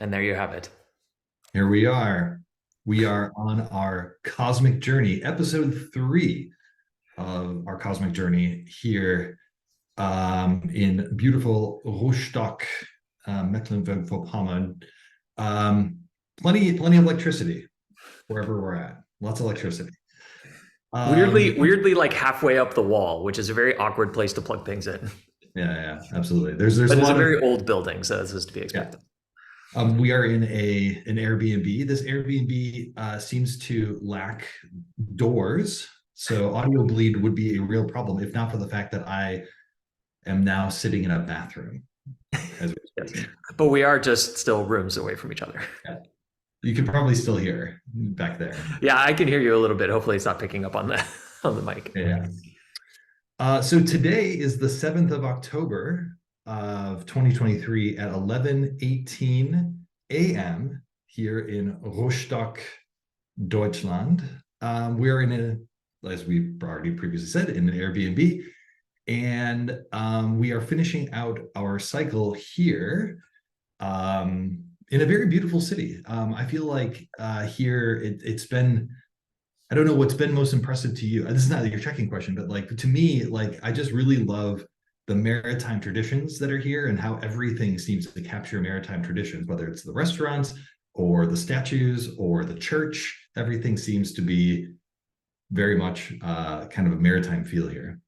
And there you have it. Here we are. We are on our cosmic journey, episode 3 of our cosmic journey here in beautiful Rostock, Mecklenburg-Vorpommern. Um, plenty of electricity wherever we're at. Lots of electricity. Weirdly, like halfway up the wall, which is a very awkward place to plug things in. Yeah, absolutely. There's But a it's a lot of very old building, so this is to be yeah. expected. We are in an Airbnb. This Airbnb seems to lack doors, so audio bleed would be a real problem if not for the fact that I am now sitting in a bathroom as we're Yes. speaking. But we are just still rooms away from each other. Yeah. You can probably still hear back there. Yeah, I can hear you a little bit. Hopefully it's not picking up on the on the mic. Yeah. So today is the 7th of October of 2023 at 11:18 a.m. here in Rostock, Deutschland. We're in as we already previously said, in an Airbnb, and we are finishing out our cycle here in a very beautiful city. I feel like here it's been, I don't know what's been most impressive to you. This is not your checking question, but like to me, like I just really love the maritime traditions that are here and how everything seems to capture maritime traditions, whether it's the restaurants or the statues or the church. Everything seems to be very much kind of a maritime feel here.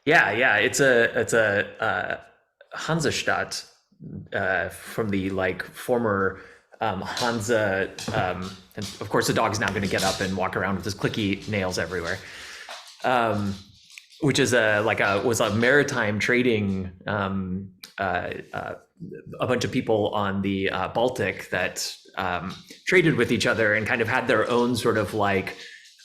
Yeah. It's a Hansestadt from the like former Hansa, and of course the dog's now going to get up and walk around with his clicky nails everywhere. Which is was a maritime trading a bunch of people on the Baltic that traded with each other and kind of had their own sort of like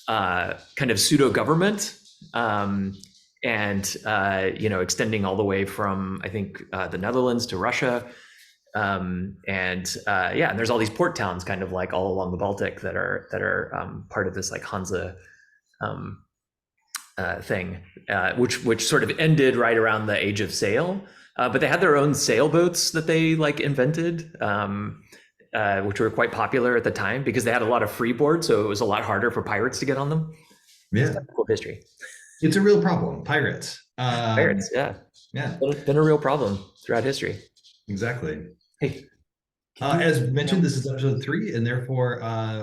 kind of pseudo government, and extending all the way from I think the Netherlands to Russia, and there's all these port towns kind of like all along the Baltic that are part of this like Hansa thing, which sort of ended right around the age of sail. But they had their own sailboats that they like invented, which were quite popular at the time because they had a lot of freeboard, so it was a lot harder for pirates to get on them. It's Yeah, kind of cool history. it's a real problem. Pirates. Pirates, yeah, Yeah, it's been a real problem throughout history. exactly. Hey, can you? As mentioned, this is episode 3, and therefore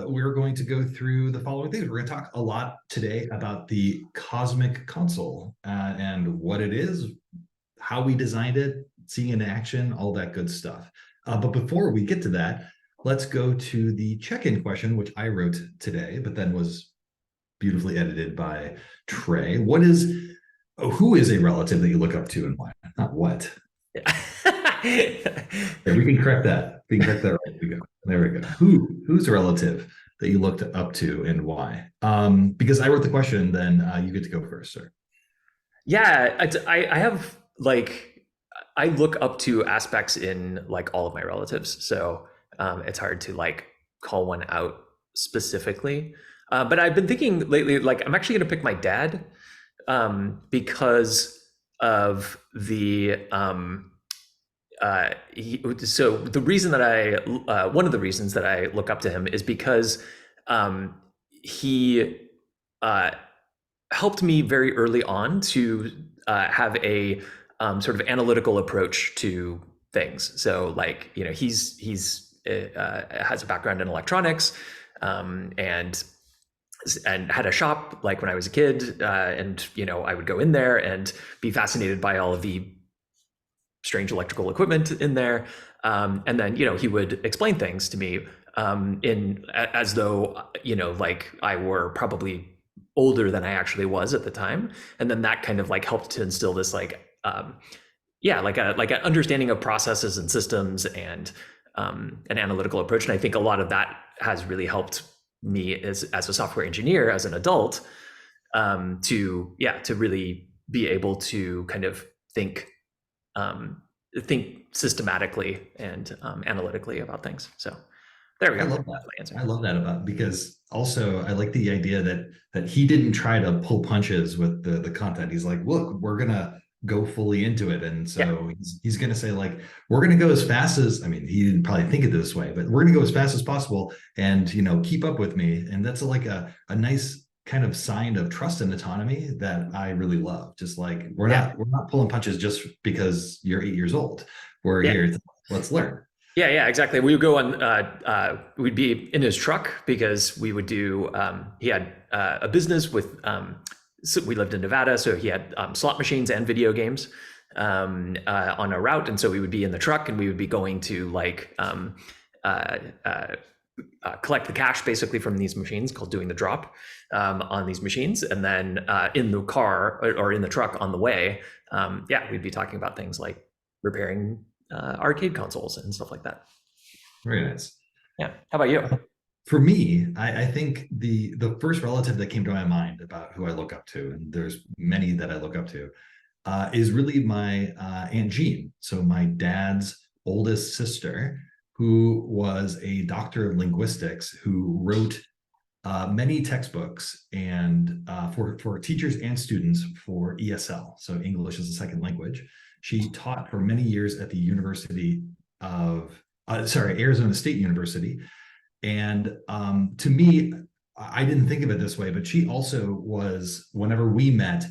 we're going to go through the following things. We're going to talk a lot today about the cosmic console and what it is, how we designed it, seeing it in action, all that good stuff. But before we get to that, let's go to the check-in question, which I wrote today, but then was beautifully edited by Trey. Who is a relative that you look up to and why? Not what. Yeah. Yeah, we can correct that. We can correct that. Right. There we go. Who's a relative that you looked up to and why? Because I wrote the question, then you get to go first, sir. Yeah, I have like I look up to aspects in like all of my relatives, so it's hard to like call one out specifically. But I've been thinking lately, like I'm actually going to pick my dad, because of the so the reason that one of the reasons that I look up to him is because he helped me very early on to have a sort of analytical approach to things. So like, he's has a background in electronics, and had a shop like when I was a kid, and I would go in there and be fascinated by all of the strange electrical equipment in there, and then he would explain things to me, in as though like I were probably older than I actually was at the time, and then that kind of like helped to instill this like like an understanding of processes and systems, and an analytical approach. And I think a lot of that has really helped me as a software engineer as an adult, to really be able to kind of think systematically and analytically about things. So there we go. I love that. I love that about, because also I like the idea that he didn't try to pull punches with the content. He's like, look, go fully into it. And Yeah, so he's going to say, like, we're going to go as fast as, I mean, he didn't probably think it this way, but we're going to go as fast as possible and, keep up with me. And that's like a nice kind of sign of trust and autonomy that I really love. Just like, yeah, we're not pulling punches just because you're 8 years old. We're yeah. here. Let's learn. Yeah, yeah, exactly. We would go on. We'd be in his truck because we would do. He had a business with. So we lived in Nevada, so he had slot machines and video games on a route, and so we would be in the truck, and we would be going to like uh, uh, collect the cash basically from these machines, called doing the drop on these machines, and then in the car or in the truck on the way, yeah, we'd be talking about things like repairing arcade consoles and stuff like that. Very nice. Yeah. How about you? For me, I think the first relative that came to my mind about who I look up to, and there's many that I look up to, is really my Aunt Jean. So my dad's oldest sister, who was a doctor of linguistics, who wrote many textbooks and for teachers and students for ESL, so English as a second language. She taught for many years at the University of, Arizona State University. And to me, I didn't think of it this way, but she also was, whenever we met,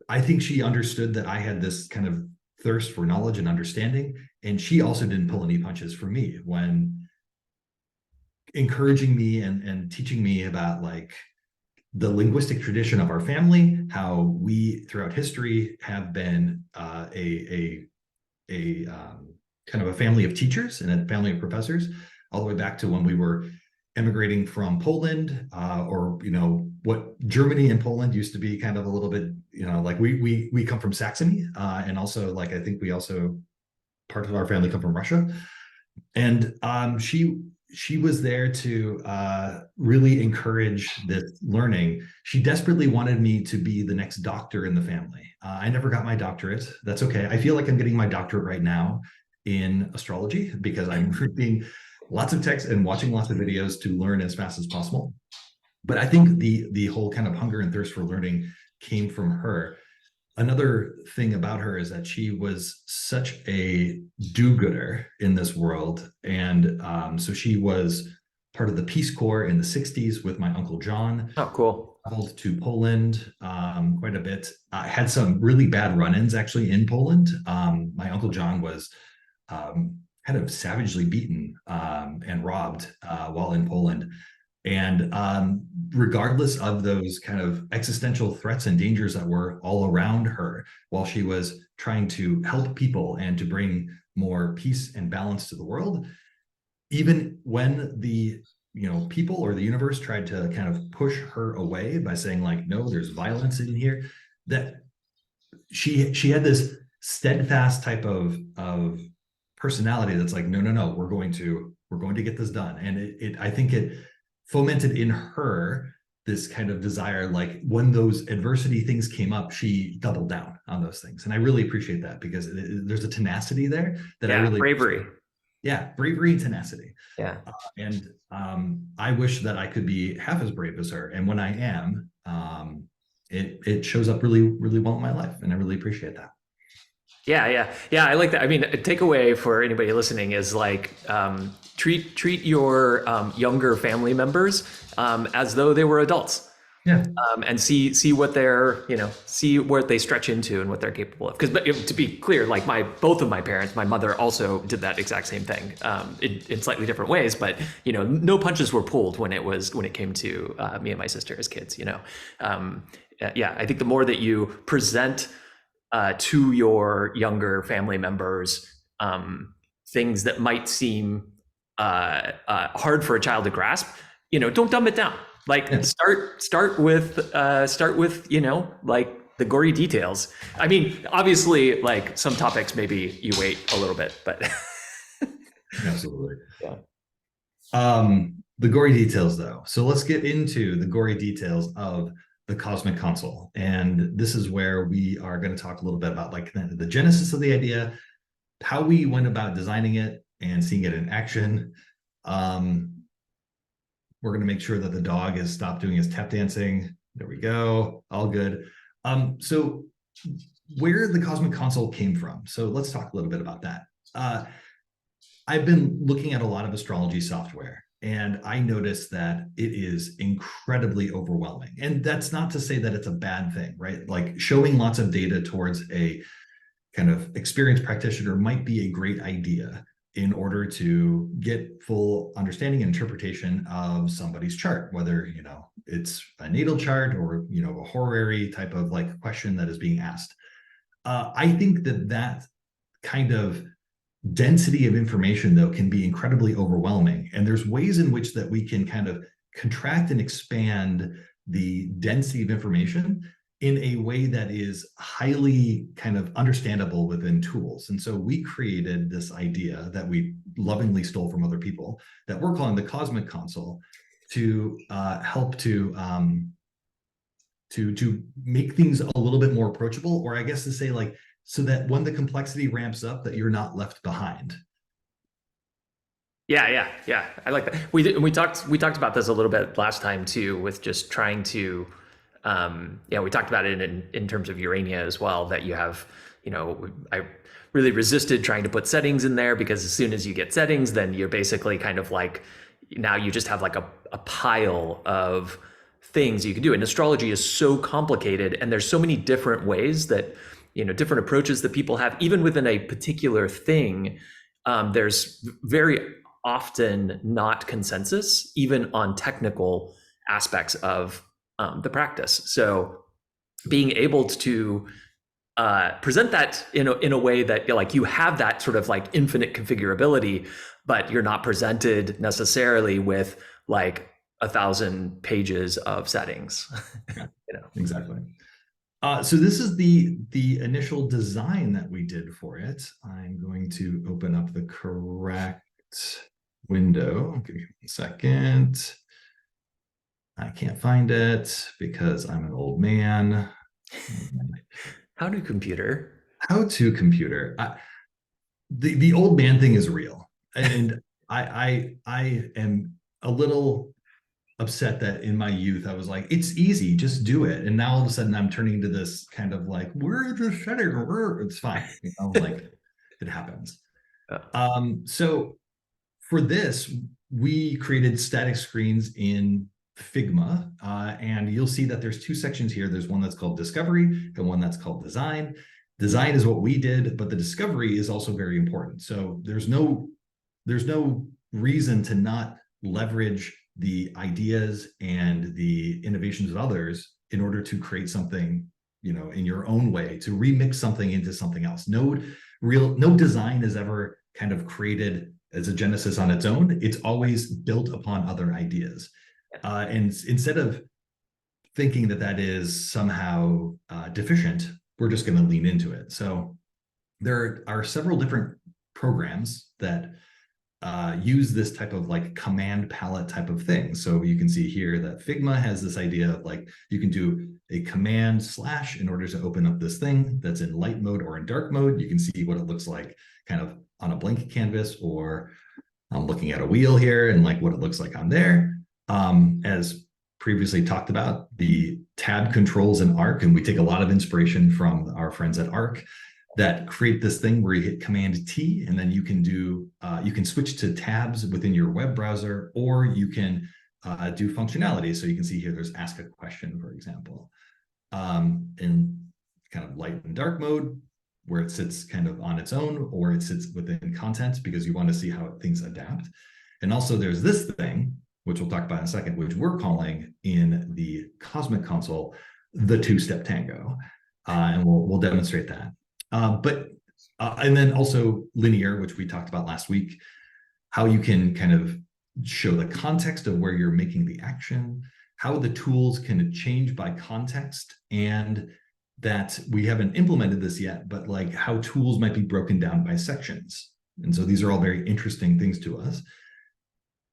I think she understood that I had this kind of thirst for knowledge and understanding. And she also didn't pull any punches for me when encouraging me and teaching me about like the linguistic tradition of our family, how we throughout history have been a kind of a family of teachers and a family of professors, all the way back to when we were emigrating from Poland, or what Germany and Poland used to be kind of a little bit, like we come from Saxony, and also like I think we also part of our family come from Russia, and she was there to really encourage this learning. She desperately wanted me to be the next doctor in the family. I never got my doctorate. That's okay. I feel like I'm getting my doctorate right now in astrology because I'm reading lots of texts and watching lots of videos to learn as fast as possible. But I think the whole kind of hunger and thirst for learning came from her. Another thing about her is that she was such a do-gooder in this world. And so she was part of the Peace Corps in the 60s with my Uncle John. Oh, cool. Traveled to Poland quite a bit. I had some really bad run-ins actually in Poland. My Uncle John was kind of savagely beaten and robbed while in Poland. And regardless of those kind of existential threats and dangers that were all around her, while she was trying to help people and to bring more peace and balance to the world, even when the people or the universe tried to kind of push her away by saying like, no, there's violence in here, that she had this steadfast type of personality that's like, no, no, no, we're going to get this done. And it I think it fomented in her this kind of desire, like when those adversity things came up, she doubled down on those things. And I really appreciate that because there's a tenacity there that I Yeah, really bravery. yeah, bravery and tenacity. Yeah. And I wish that I could be half as brave as her. And when I am, it shows up really, really well in my life. And I really appreciate that. Yeah, yeah, yeah. I like that. I mean, a takeaway for anybody listening is like treat your younger family members as though they were adults, Yeah. and see what they're see what they stretch into and what they're capable of. Because to be clear, like both of my parents, my mother also did that exact same thing in slightly different ways, but no punches were pulled when it came to me and my sister as kids. Yeah, I think the more that you present to your younger family members things that might seem hard for a child to grasp, don't dumb it down. Like Yeah. start with like the gory details. I mean, obviously, like some topics maybe you wait a little bit, but Absolutely. yeah. The gory details though. So let's get into the gory details of the cosmic console. And this is where we are going to talk a little bit about like the genesis of the idea, how we went about designing it and seeing it in action. We're going to make sure that the dog has stopped doing his tap dancing. There we go. All good. So where the Cosmic Console came from. So let's talk a little bit about that. I've been looking at a lot of astrology software, and I noticed that it is incredibly overwhelming. And that's not to say that it's a bad thing, right? Like showing lots of data towards a kind of experienced practitioner might be a great idea in order to get full understanding and interpretation of somebody's chart, whether, it's a natal chart or, a horary type of like question that is being asked. I think that kind of density of information, though, can be incredibly overwhelming. And there's ways in which that we can kind of contract and expand the density of information in a way that is highly kind of understandable within tools. And so we created this idea that we lovingly stole from other people that we're calling the Cosmic Console to help to make things a little bit more approachable, or I guess to say like, so that when the complexity ramps up, that you're not left behind. Yeah. I like that. We talked about this a little bit last time too, with just trying to, we talked about it in terms of Urania as well. That you have, I really resisted trying to put settings in there, because as soon as you get settings, then you're basically kind of like, now you just have like a pile of things you can do. And astrology is so complicated, and there's so many different ways that, different approaches that people have, even within a particular thing. There's very often not consensus, even on technical aspects of the practice. So being able to present that in a way that like you have that sort of like infinite configurability, but you're not presented necessarily with like 1,000 pages of settings. Yeah, exactly. So this is the initial design that we did for it. I'm going to open up the correct window. Give me a second. I can't find it because I'm an old man. How to computer? How to computer? The old man thing is real, and I am a little upset that in my youth I was like, it's easy, just do it. And now all of a sudden I'm turning into this kind of like, we're just setting, it's fine, like it happens. So for this, we created static screens in Figma, and you'll see that there's two sections here. There's one that's called Discovery and one that's called Design. Design is what we did, but the discovery is also very important. So there's no reason to not leverage the ideas and the innovations of others in order to create something, in your own way, to remix something into something else. No design is ever kind of created as a genesis on its own. It's always built upon other ideas. And instead of thinking that is somehow deficient, we're just going to lean into it. So there are several different programs that use this type of like command palette type of thing. So you can see here that Figma has this idea of like, you can do a command / in order to open up this thing that's in light mode or in dark mode. You can see what it looks like kind of on a blank canvas, or I'm looking at a wheel here and like what it looks like on there. As previously talked about, the tab controls in Arc, and we take a lot of inspiration from our friends at Arc that create this thing where you hit Command T, and then you can switch to tabs within your web browser, or you can do functionality. So you can see here, there's ask a question, for example, in kind of light and dark mode, where it sits kind of on its own, or it sits within content because you want to see how things adapt. And also there's this thing, which we'll talk about in a second, which we're calling in the Cosmic Console, the two-step tango. And we'll demonstrate that. And then also linear, which we talked about last week, how you can kind of show the context of where you're making the action, how the tools can change by context, and that we haven't implemented this yet, but like how tools might be broken down by sections. And so these are all very interesting things to us.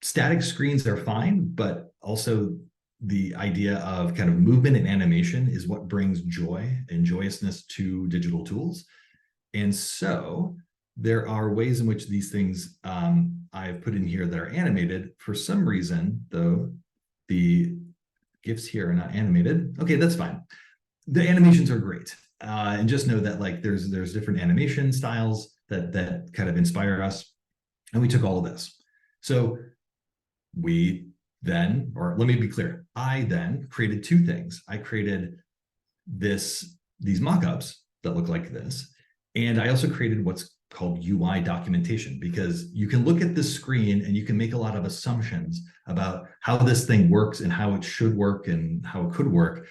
Static screens are fine, but also the idea of kind of movement and animation is what brings joy and joyousness to digital tools. And so there are ways in which these things I've put in here that are animated. For some reason, though, the GIFs here are not animated. Okay, that's fine. The animations are great. and just know that like there's different animation styles that kind of inspire us, and we took all of this. So we then, or let me be clear, I then created two things. I created these mock-ups that look like this, and I also created what's called UI documentation, because you can look at this screen and you can make a lot of assumptions about how this thing works and how it should work and how it could work.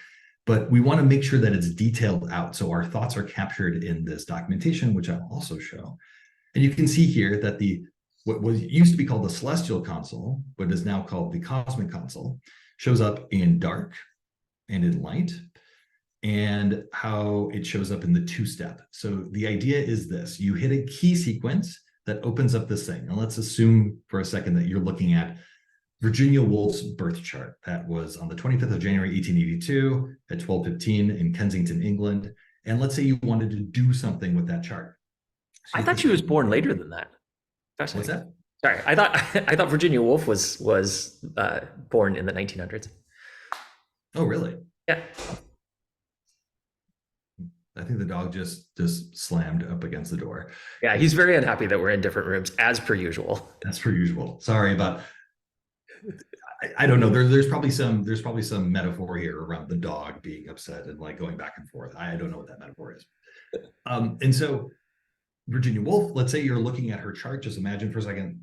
But we want to make sure that it's detailed out. So our thoughts are captured in this documentation, which I'll also show. And you can see here that what was used to be called the celestial console, but is now called the cosmic console, shows up in dark and in light, and how it shows up in the two-step. So the idea is this: you hit a key sequence that opens up this thing. And let's assume for a second that you're looking at Virginia Woolf's birth chart. That was on the 25th of January, 1882 at 12:15 in Kensington, England. And let's say you wanted to do something with that chart. So I thought she was born later than that. what's Fascinating. that? Sorry, I thought Virginia Woolf was born in the 1900s. Oh, really? Yeah. I think the dog just slammed up against the door. Yeah, he's very unhappy that we're in different rooms, as per usual. That's per usual. Sorry about. I don't know. There's probably some metaphor here around the dog being upset and like going back and forth. I don't know what that metaphor is. And so Virginia Woolf, let's say you're looking at her chart. Just imagine for a second,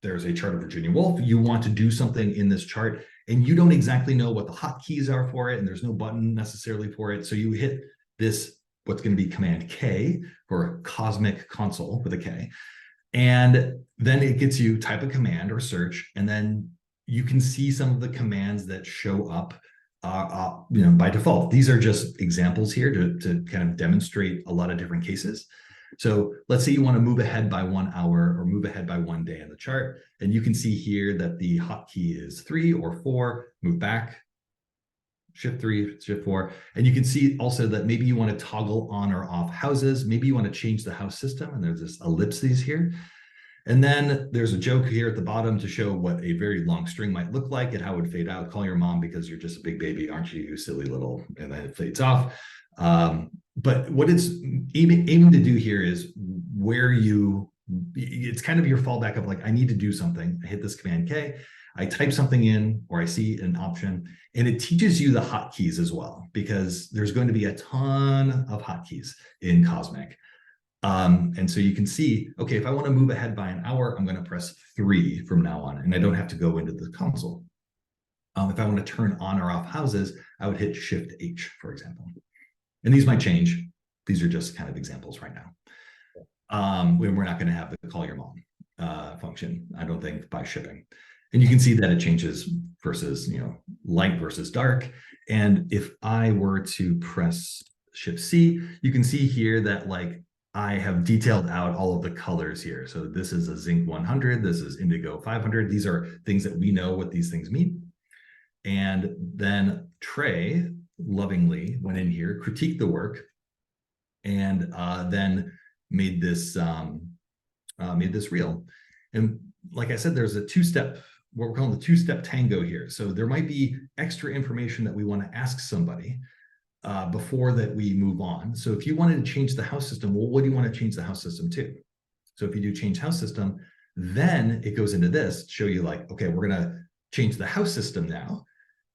there's a chart of Virginia Woolf. You want to do something in this chart, and you don't exactly know what the hotkeys are for it, and there's no button necessarily for it. So you hit this, what's going to be Command K for cosmic console with a K. And then it gets you type a command or search, and then you can see some of the commands that show up by default. These are just examples here to kind of demonstrate a lot of different cases. So let's say you want to move ahead by 1 hour or move ahead by 1 day in the chart. And you can see here that the hotkey is 3 or 4, move back, shift 3, shift 4. And you can see also that maybe you want to toggle on or off houses. Maybe you want to change the house system. And there's this ellipses here. And then there's a joke here at the bottom to show what a very long string might look like and how it would fade out. Call your mom because you're just a big baby, aren't you, you silly little, and then it fades off. But what it's aiming to do here is it's kind of your fallback of like, I need to do something. I hit this Command K, I type something in, or I see an option, and it teaches you the hotkeys as well, because there's going to be a ton of hotkeys in Cosmic. And so you can see, okay, if I want to move ahead by 1 hour, I'm going to press 3 from now on, and I don't have to go into the console. If I want to turn on or off houses, I would hit Shift H, for example. And these might change. These are just kind of examples right now. We're not going to have the call your mom function, I don't think, by shipping. And you can see that it changes versus, light versus dark. And if I were to press Shift C, you can see here that like I have detailed out all of the colors here. So this is a zinc 100, this is indigo 500. These are things that we know what these things mean. And then Trey lovingly went in here, critiqued the work, and then made this reel. And like I said, there's a two-step, what we're calling the two-step tango here. So there might be extra information that we want to ask somebody before that we move on. So if you wanted to change the house system, well, what do you want to change the house system to? So if you do change house system, then it goes into this to show you like, okay, we're going to change the house system now.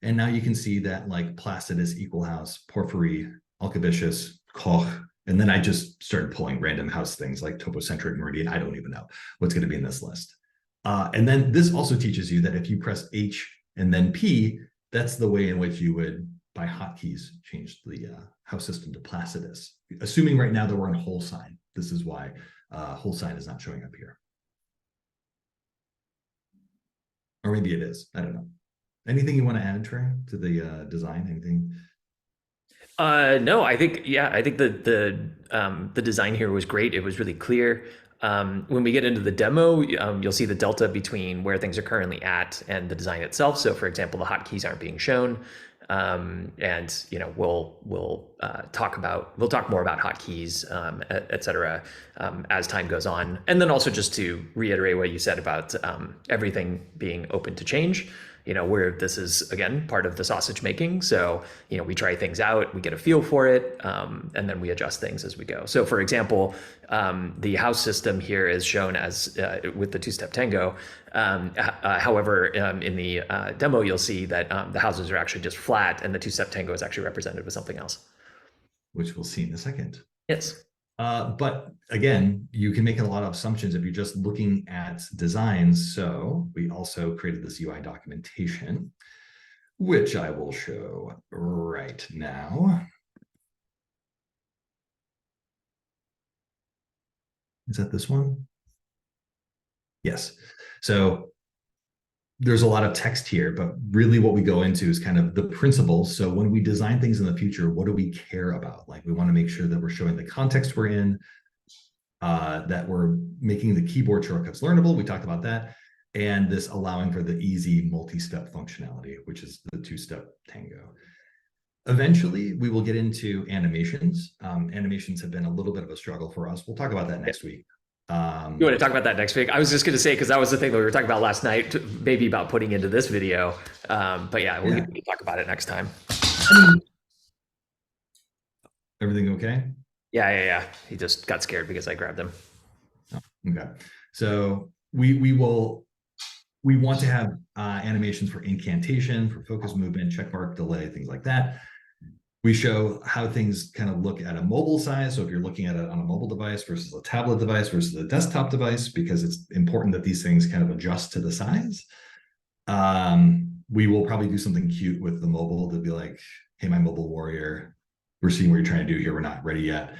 And now you can see that like Placidus, Equal House, Porphyry, Alcabitius, Koch, and then I just started pulling random house things like Topocentric, Meridian. I don't even know what's going to be in this list. And then this also teaches you that if you press H and then P, that's the way in which you would, by hotkeys, change the house system to Placidus. Assuming right now that we're on whole sign. This is why whole sign is not showing up here. Or maybe it is. I don't know. Anything you want to add, Trey, to the design? Anything? No, I think the design here was great. It was really clear. When we get into the demo, you'll see the delta between where things are currently at and the design itself. So, for example, the hotkeys aren't being shown, and we'll talk more about hotkeys, et cetera, as time goes on. And then also just to reiterate what you said about everything being open to change. where this is again part of the sausage making. So we try things out, we get a feel for it, and then we adjust things as we go. So for example, the house system here is shown as with the two-step tango. However, in the demo, you'll see that the houses are actually just flat, and the two-step tango is actually represented with something else. Which we'll see in a second. Yes. But again, you can make a lot of assumptions if you're just looking at designs. So we also created this UI documentation, which I will show right now. Is that this one? Yes. So there's a lot of text here, but really what we go into is kind of the principles. So when we design things in the future, what do we care about? Like we want to make sure that we're showing the context we're in, that we're making the keyboard shortcuts learnable. We talked about that. And this allowing for the easy multi-step functionality, which is the two-step tango. Eventually, we will get into animations. Animations have been a little bit of a struggle for us. We'll talk about that next week. You want to talk about that next week? I was just going to say, because that was the thing that we were talking about last night, maybe about putting into this video. But yeah, we can talk about it next time. Everything okay? Yeah. He just got scared because I grabbed him. Oh, okay. So we want to have animations for incantation, for focus movement, check mark, delay, things like that. We show how things kind of look at a mobile size. So if you're looking at it on a mobile device versus a tablet device versus a desktop device, because it's important that these things kind of adjust to the size. We will probably do something cute with the mobile to be like, hey, my mobile warrior, we're seeing what you're trying to do here. We're not ready yet.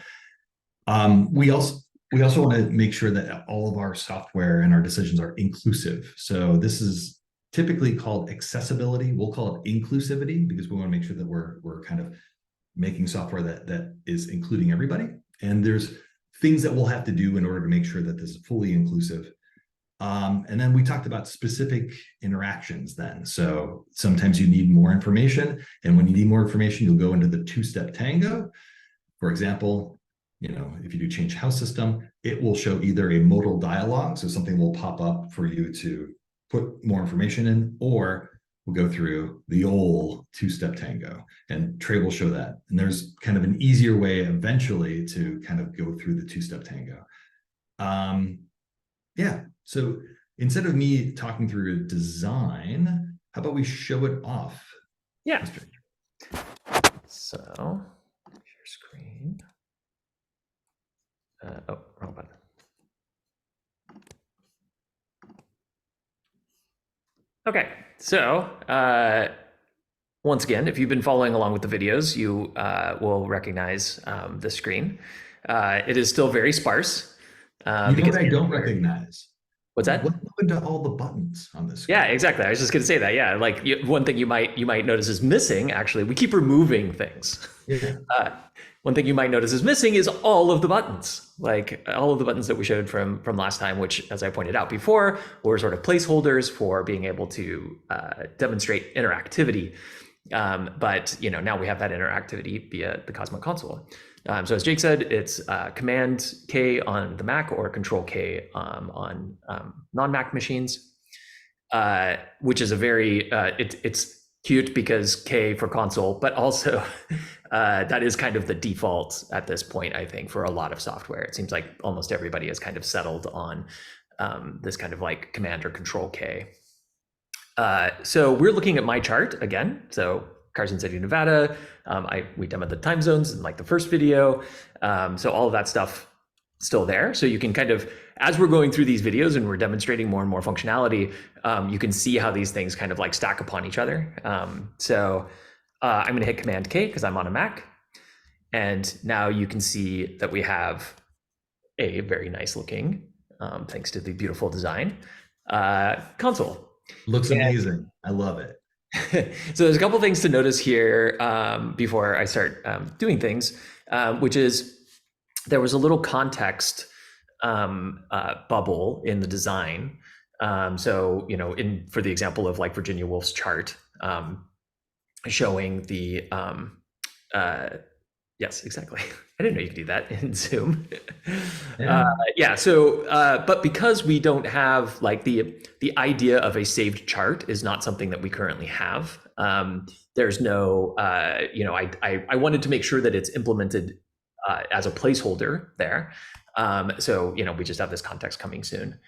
We also want to make sure that all of our software and our decisions are inclusive. So this is typically called accessibility. We'll call it inclusivity because we want to make sure that we're kind of making software that is including everybody. And there's things that we'll have to do in order to make sure that this is fully inclusive. And then we talked about specific interactions then. So sometimes you need more information. And when you need more information, you'll go into the two-step tango. For example, if you do change house system, it will show either a modal dialogue. So something will pop up for you to put more information in, or we'll go through the old two-step tango, and Trey will show that. And there's kind of an easier way eventually to kind of go through the two-step tango. Yeah, so instead of me talking through design, how about we show it off? Yeah. So, share screen. Wrong button. Okay, so once again, if you've been following along with the videos, you will recognize the screen. It is still very sparse. Because I don't recognize. What's that? What happened to all the buttons on this screen? Yeah, exactly. I was just going to say that. Yeah, like one thing you might notice is missing. Actually, we keep removing things. Yeah. One thing you might notice is missing is all of the buttons, like all of the buttons that we showed from last time, which, as I pointed out before, were sort of placeholders for being able to demonstrate interactivity. But now we have that interactivity via the Cosmo console. So as Jake said, it's Command K on the Mac or Control K on non-Mac machines, which is a very it's cute because K for console, but also that is kind of the default at this point, I think, for a lot of software. It seems like almost everybody has kind of settled on this kind of like Command or Control K. So we're looking at my chart again. So Carson City, Nevada. We demoed the time zones in like the first video. So all of that stuff still there. So you can kind of, as we're going through these videos and we're demonstrating more and more functionality, you can see how these things kind of like stack upon each other. So I'm going to hit Command K because I'm on a Mac. And now you can see that we have a very nice looking, thanks to the beautiful design, console. Looks amazing. I love it. So there's a couple things to notice here before I start doing things, which is there was a little context bubble in the design. So, for the example of like Virginia Woolf's chart, showing the Yes, exactly. I didn't know you could do that in Zoom. Uh, Yeah. yeah. So, but because we don't have like the idea of a saved chart is not something that we currently have. There's no, I wanted to make sure that it's implemented as a placeholder there. So, we just have this context coming soon.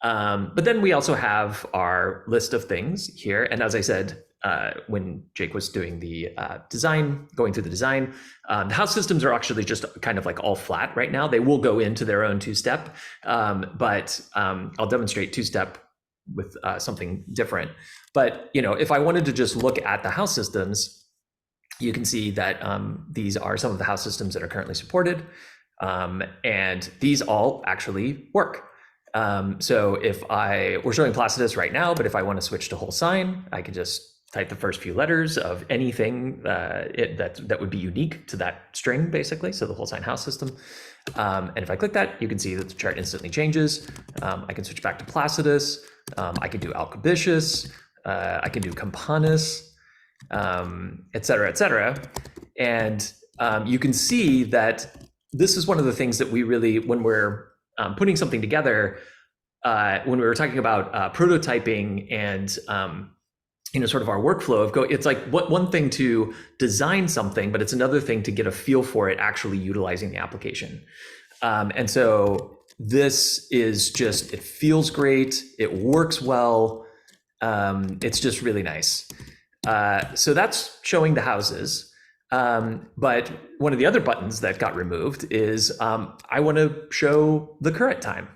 But then we also have our list of things here. And as I said, when Jake was doing the design, going through the design, the house systems are actually just kind of like all flat right now. They will go into their own two-step, but I'll demonstrate two-step with something different. But if I wanted to just look at the house systems, you can see that these are some of the house systems that are currently supported, and these all actually work. So we're showing Placidus right now, but if I want to switch to whole sign, I can just type the first few letters of anything that would be unique to that string, basically. So the whole sign house system. And if I click that, you can see that the chart instantly changes. I can switch back to Placidus. I can do Alcabitius. I can do Campanus, et cetera, et cetera. And you can see that this is one of the things that we really, when we're putting something together, when we were talking about prototyping and sort of our workflow of it's like one thing to design something, but it's another thing to get a feel for it actually utilizing the application. And so this is just, it feels great, it works well, it's just really nice. So that's showing the houses. But one of the other buttons that got removed is I want to show the current time.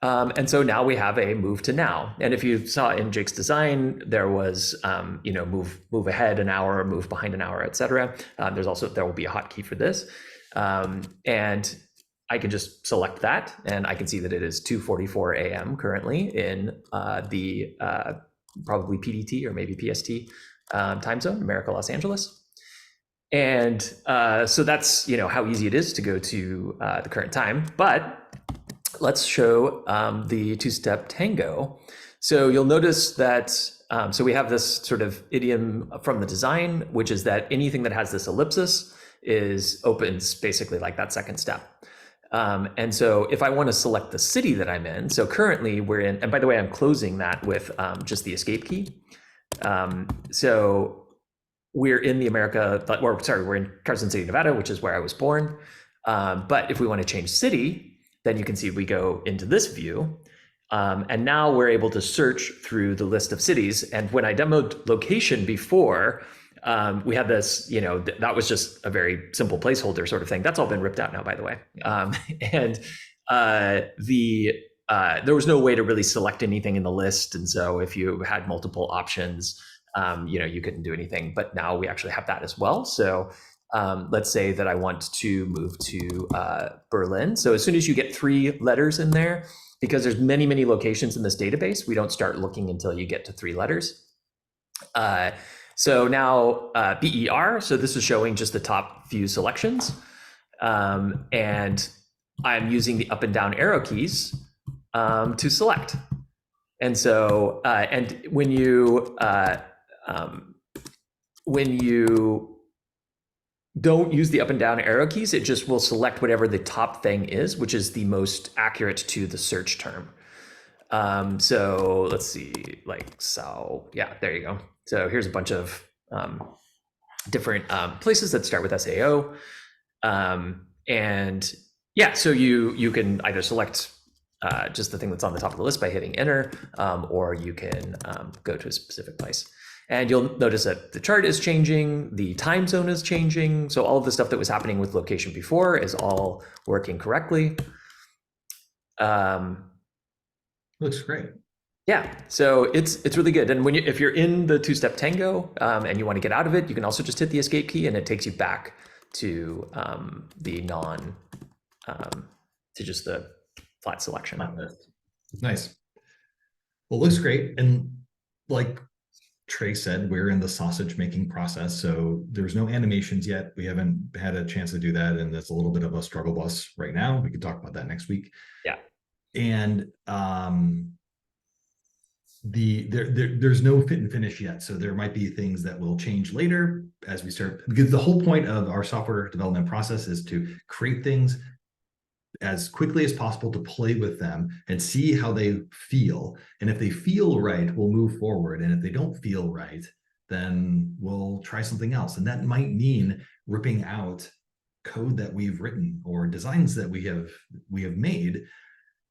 And so now we have a move to now. And if you saw in Jake's design, there was, move ahead an hour, move behind an hour, et cetera. There will be a hotkey for this. And I can just select that, and I can see that it is 2:44 a.m. currently in the probably PDT or maybe PST time zone, America, Los Angeles. And so that's how easy it is to go to the current time. But let's show the two-step tango. So you'll notice that, so we have this sort of idiom from the design, which is that anything that has this ellipsis opens basically like that second step. And so if I want to select the city that I'm in, so currently we're in, and by the way, I'm closing that with just the escape key. So we're in we're in Carson City, Nevada, which is where I was born. But if we want to change city, then you can see we go into this view. And now we're able to search through the list of cities. And when I demoed location before, we had this, that was just a very simple placeholder sort of thing. That's all been ripped out now, by the way. And there was no way to really select anything in the list. And so if you had multiple options, you couldn't do anything. But now we actually have that as well. So let's say that I want to move to Berlin. So as soon as you get 3 letters in there, because there's many, many locations in this database, we don't start looking until you get to 3 letters. So now BER, so this is showing just the top few selections. And I'm using the up and down arrow keys to select. And so, and when you don't use the up and down arrow keys, it just will select whatever the top thing is, which is the most accurate to the search term. So let's see, yeah, there you go. So here's a bunch of different places that start with SAO. And yeah, so you can either select just the thing that's on the top of the list by hitting enter, or you can go to a specific place. And you'll notice that the chart is changing, the time zone is changing. So all of the stuff that was happening with location before is all working correctly. Looks great. Yeah, so it's really good. And if you're in the two-step tango and you want to get out of it, you can also just hit the escape key, and it takes you back to the to just the flat selection. Nice. Well, looks great. And like Trey said, we're in the sausage making process, so there's no animations yet. We haven't had a chance to do that, and that's a little bit of a struggle bus right now. We could talk about that next week. Yeah. And there's no fit and finish yet. So there might be things that will change later as we start, because the whole point of our software development process is to create things as quickly as possible, to play with them and see how they feel. And if they feel right, we'll move forward. And if they don't feel right, then we'll try something else. And that might mean ripping out code that we've written or designs that we have made.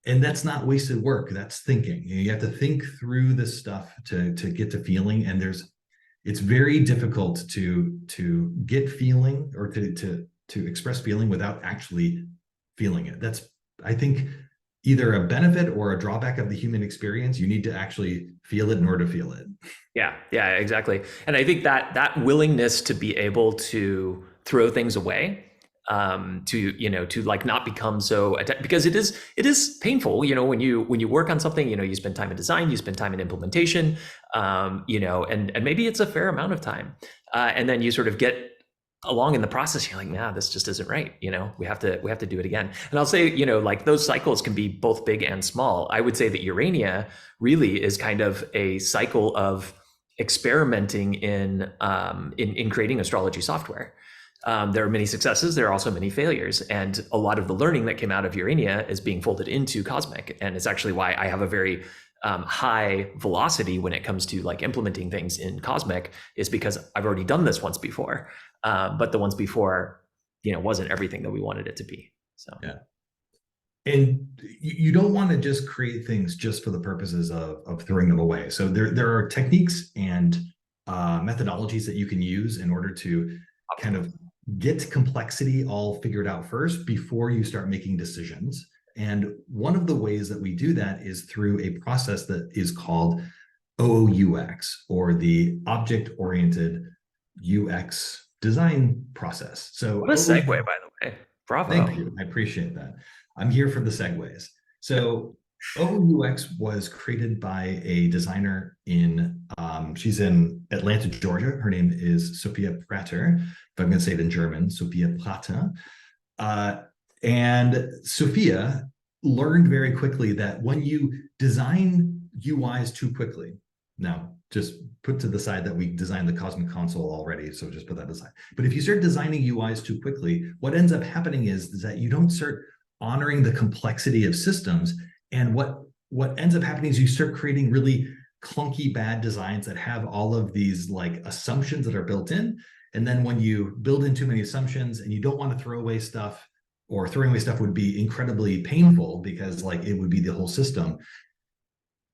And that's not wasted work. That's thinking. You have to think through this stuff to get to feeling. And it's very difficult to get feeling, or to express feeling without actually feeling it. That's, I think, either a benefit or a drawback of the human experience. You need to actually feel it in order to feel it. Yeah, exactly. And I think that willingness to be able to throw things away, to like not become so because it is painful, when you work on something, you spend time in design, you spend time in implementation, and maybe it's a fair amount of time, and then you sort of get along in the process, you're like, nah, this just isn't right. We have to do it again. And I'll say, like those cycles can be both big and small. I would say that Urania really is kind of a cycle of experimenting in creating astrology software. There are many successes. There are also many failures. And a lot of the learning that came out of Urania is being folded into Cosmic. And it's actually why I have a very high velocity when it comes to like implementing things in Cosmic, is because I've already done this once before. But the ones before, wasn't everything that we wanted it to be. So yeah. And you don't want to just create things just for the purposes of throwing them away. So there are techniques and methodologies that you can use in order to kind of get complexity all figured out first before you start making decisions. And one of the ways that we do that is through a process that is called OOUX, or the object-oriented UX design process. So what a segue, by the way. Bravo. Thank you. I appreciate that. I'm here for the segues. So OOUX was created by a designer she's in Atlanta, Georgia. Her name is Sophia Prater. If I'm going to say it in German, Sophia Prater. And Sophia learned very quickly that when you design UIs too quickly, now just put to the side that we designed the Cosmic Console already, so just put that aside. But if you start designing UIs too quickly, what ends up happening is that you don't start honoring the complexity of systems. And what ends up happening is you start creating really clunky, bad designs that have all of these like assumptions that are built in. And then when you build in too many assumptions and you don't want to throw away stuff, or throwing away stuff would be incredibly painful because like it would be the whole system,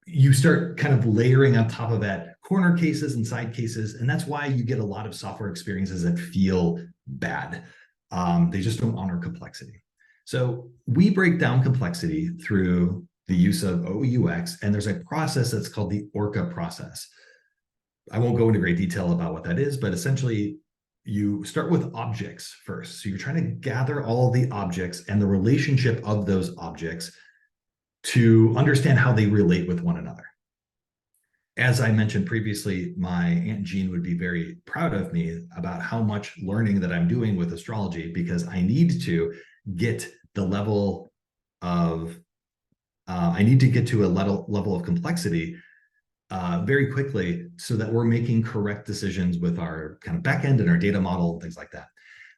you start kind of layering on top of that corner cases and side cases. And that's why you get a lot of software experiences that feel bad. They just don't honor complexity. So we break down complexity through the use of OOUX, and there's a process that's called the ORCA process. I won't go into great detail about what that is, but essentially you start with objects first. So you're trying to gather all the objects and the relationship of those objects to understand how they relate with one another. As I mentioned previously, my Aunt Jean would be very proud of me about how much learning that I'm doing with astrology, because I need to get the level of, I need to get to a level of complexity very quickly so that we're making correct decisions with our kind of backend and our data model and things like that.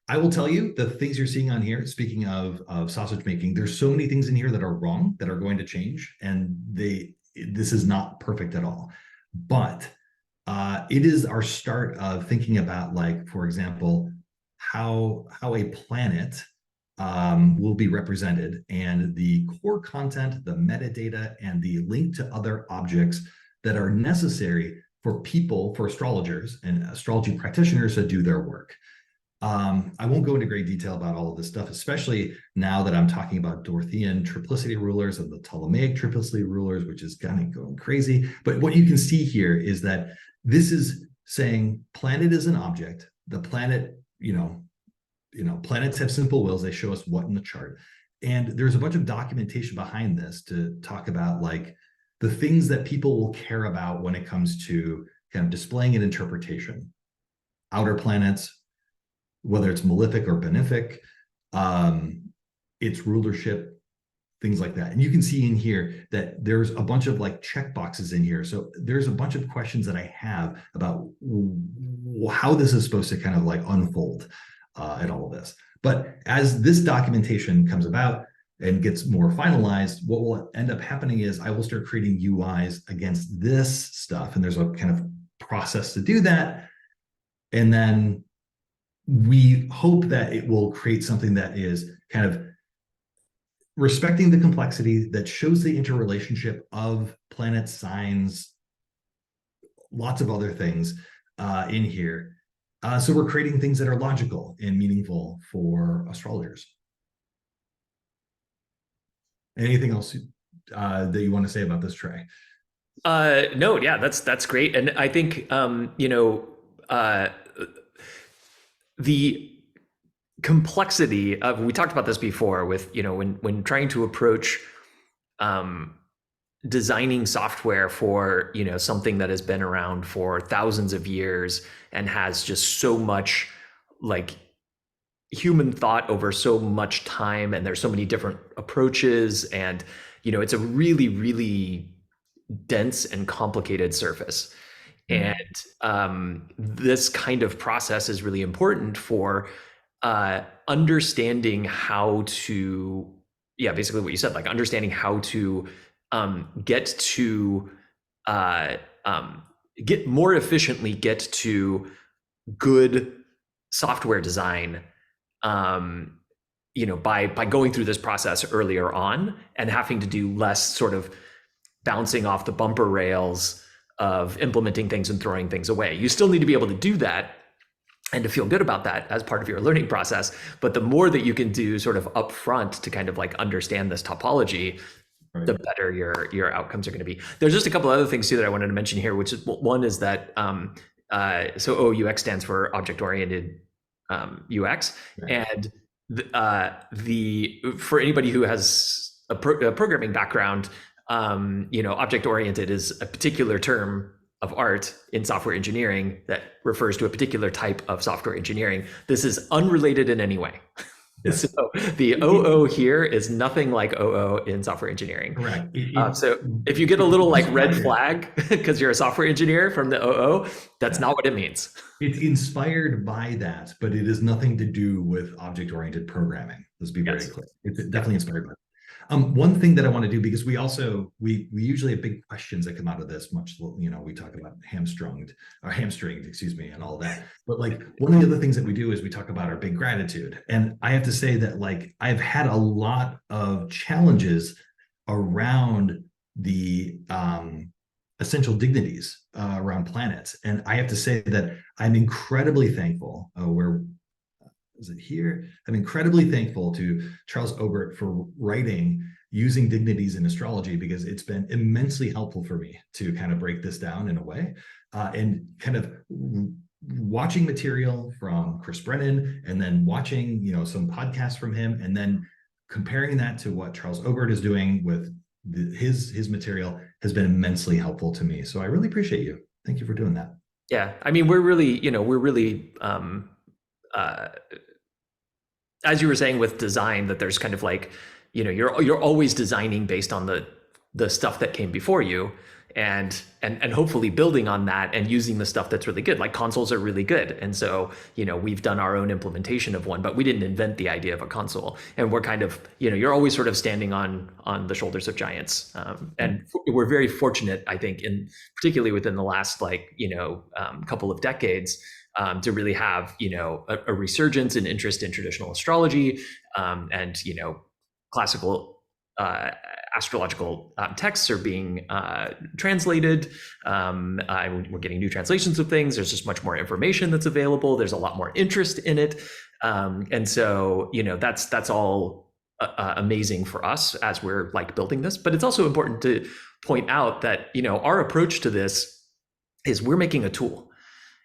I will tell you the things you're seeing on here, speaking of sausage making, there's so many things in here that are wrong, that are going to change, and this is not perfect at all. But it is our start of thinking about, like, for example, how a planet will be represented, and the core content, the metadata, and the link to other objects that are necessary for people, for astrologers and astrology practitioners to do their work. I won't go into great detail about all of this stuff, especially now that I'm talking about Dorothian triplicity rulers and the Ptolemaic triplicity rulers, which is kind of going crazy. But what you can see here is that this is saying planet is an object. The planet, planets have simple wills. They show us what in the chart. And there's a bunch of documentation behind this to talk about like the things that people will care about when it comes to kind of displaying an interpretation. Outer planets, whether it's malefic or benefic, its rulership, things like that. And you can see in here that there's a bunch of like check boxes in here. So there's a bunch of questions that I have about how this is supposed to kind of like unfold in all of this. But as this documentation comes about and gets more finalized, what will end up happening is I will start creating UIs against this stuff. And there's a kind of process to do that. And then we hope that it will create something that is kind of respecting the complexity, that shows the interrelationship of planets, signs, lots of other things in here. So we're creating things that are logical and meaningful for astrologers. Anything else that you want to say about this tray? No, yeah, that's great. And I think, the complexity of, we talked about this before with, when trying to approach designing software for, something that has been around for thousands of years and has just so much like human thought over so much time, and there's so many different approaches, and it's a really, really dense and complicated surface. And this kind of process is really important for understanding how to, basically what you said, like understanding how to get to get more efficiently get to good software design, by going through this process earlier on and having to do less sort of bouncing off the bumper rails of implementing things and throwing things away. You still need to be able to do that and to feel good about that as part of your learning process. But the more that you can do sort of upfront to kind of like understand this topology, right, the better your outcomes are going to be. There's just a couple other things too that I wanted to mention here, which is, one is that so OOUX stands for object-oriented UX, right, and for anybody who has a programming background, object-oriented is a particular term of art in software engineering that refers to a particular type of software engineering. This is unrelated in any way. Yes. So the OO here is nothing like OO in software engineering. Correct. So if you get a little like red flag because you're a software engineer from the OO, that's not what it means. It's inspired by that, but it has nothing to do with object-oriented programming. Let's be very clear. It's definitely inspired by that. One thing that I want to do, because we usually have big questions that come out of this, we talk about hamstringed, excuse me, and all of that. But like one of the other things that we do is we talk about our big gratitude. And I have to say that like I've had a lot of challenges around the essential dignities around planets. And I have to say that I'm incredibly thankful is it here? I'm incredibly thankful to Charles Obert for writing using dignities in astrology, because it's been immensely helpful for me to kind of break this down in a way, and kind of watching material from Chris Brennan, and then watching, some podcasts from him, and then comparing that to what Charles Obert is doing with his material has been immensely helpful to me. So I really appreciate you. Thank you for doing that. Yeah. I mean, we're really, as you were saying with design, that there's kind of like, you're always designing based on the stuff that came before you, and hopefully building on that and using the stuff that's really good. Like consoles are really good, and so we've done our own implementation of one, but we didn't invent the idea of a console. And we're kind of, you're always sort of standing on the shoulders of giants, and we're very fortunate, I think, particularly within the last couple of decades, to really have a resurgence in interest in traditional astrology, and classical astrological texts are being translated. We're getting new translations of things. There's just much more information that's available. There's a lot more interest in it, and so that's all amazing for us as we're like building this. But it's also important to point out that our approach to this is we're making a tool.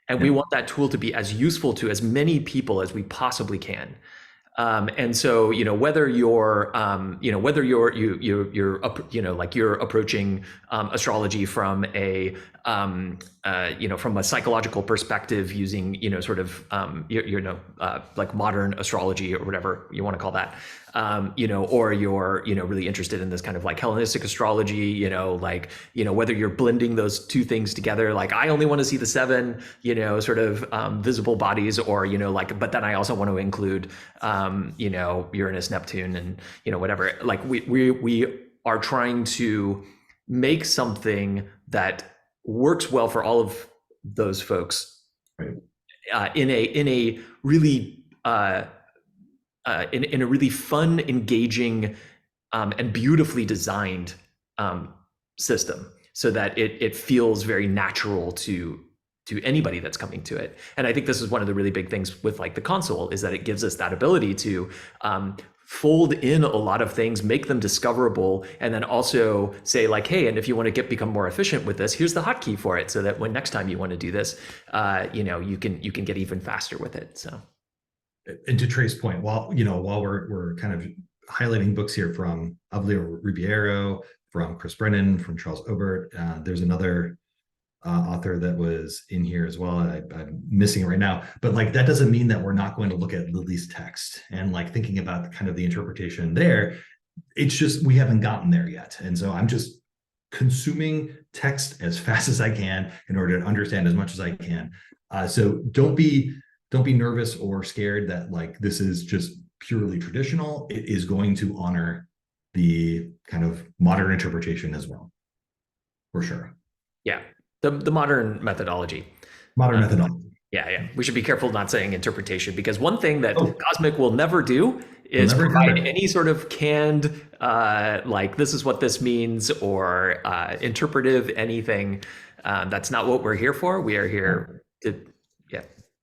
And we want that tool to be as useful to as many people as we possibly can. And so, whether you're approaching astrology from from a psychological perspective using, like modern astrology or whatever you want to call that, or you're, really interested in this kind of like Hellenistic astrology, whether you're blending those two things together, like I only want to see the seven, visible bodies, or, but then I also want to include, Uranus, Neptune, and, whatever. Like we are trying to make something that works well for all of those folks, Right. in a really in a really fun, engaging, and beautifully designed system, so that it feels very natural to anybody that's coming to it. And I think this is one of the really big things with like the console, is that it gives us that ability to fold in a lot of things, make them discoverable, and then also say like, hey, and if you want to become more efficient with this, here's the hotkey for it, so that when next time you want to do this, you can get even faster with it. So. And to Trey's point, while we're kind of highlighting books here from Avelar Ribeiro, from Chris Brennan, from Charles Obert, there's another author that was in here as well. I'm missing it right now, but like that doesn't mean that we're not going to look at Lily's text and like thinking about kind of the interpretation there. It's just we haven't gotten there yet, and so I'm just consuming text as fast as I can in order to understand as much as I can. So don't be nervous or scared that like this is just purely traditional. It is going to honor the kind of modern interpretation as well, for sure. Yeah, the modern methodology. Modern methodology. Yeah. We should be careful not saying interpretation, because one thing that Oh, Cosmic will never do you'll is never do provide it. any sort of canned, like this is what this means, or interpretive anything. That's not what we're here for. We are here to, yeah.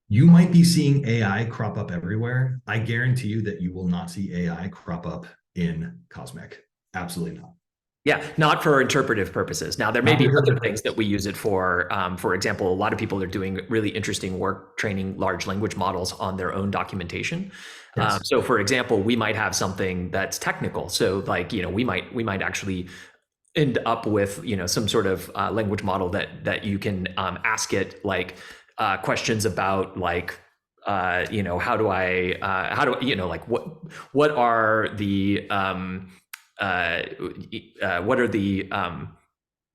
You might be seeing AI crop up everywhere. I guarantee you that you will not see AI crop up in Cosmic. Absolutely not. Yeah, not for interpretive purposes. Now, there may Not be for other interpretive things that we use it for. For example, a lot of people are doing really interesting work training large language models on their own documentation. Yes. So, for example, we might have something that's technical. So, like, we might actually end up with, some sort of language model that you can ask it like questions about, like, like what are the what are the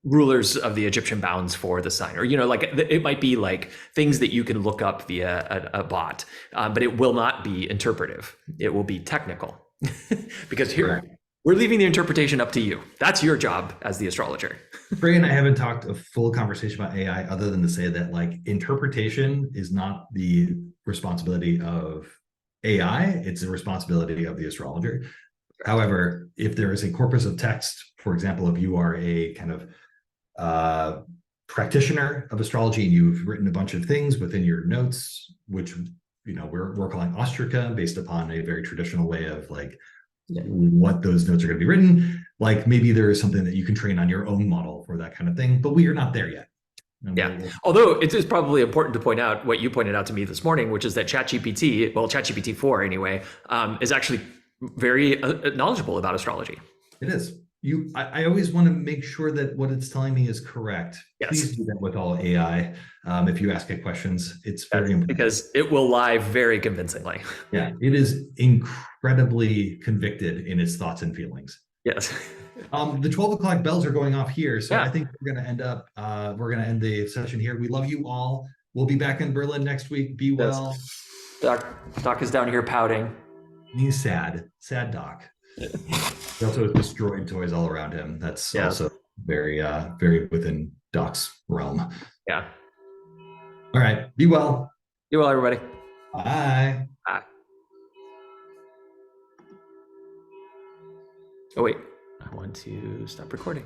rulers of the Egyptian bounds for the sign, or like it might be like things that you can look up via a bot, but it will not be interpretive. It will be technical, because here Correct. we're leaving the interpretation up to you. That's your job as the astrologer. Frey and I haven't talked a full conversation about AI other than to say that like interpretation is not the responsibility of AI, it's the responsibility of the astrologer. However, if there is a corpus of text, for example, if you are a kind of practitioner of astrology and you've written a bunch of things within your notes, which we're calling ostraca based upon a very traditional way of like what those notes are going to be written, like maybe there is something that you can train on your own model for that kind of thing, but we are not there yet. Yeah. Although it is probably important to point out what you pointed out to me this morning, which is that ChatGPT, well, ChatGPT 4 anyway, is actually very knowledgeable about astrology. It is. I always want to make sure that what it's telling me is correct. Yes. Please do that with all AI. If you ask it questions, it's very important. Because it will lie very convincingly. Yeah, it is incredibly convicted in its thoughts and feelings. Yes. The 12 o'clock bells are going off here, so Yeah. I think we're going to end the session here. We love you all. We'll be back in Berlin next week. Be well. Doc is down here pouting. He's sad Doc. He also has destroyed toys all around him. That's also very very within Doc's realm. Yeah. All right. Be well. Be well, everybody. Bye. Bye. Oh wait, I want to stop recording.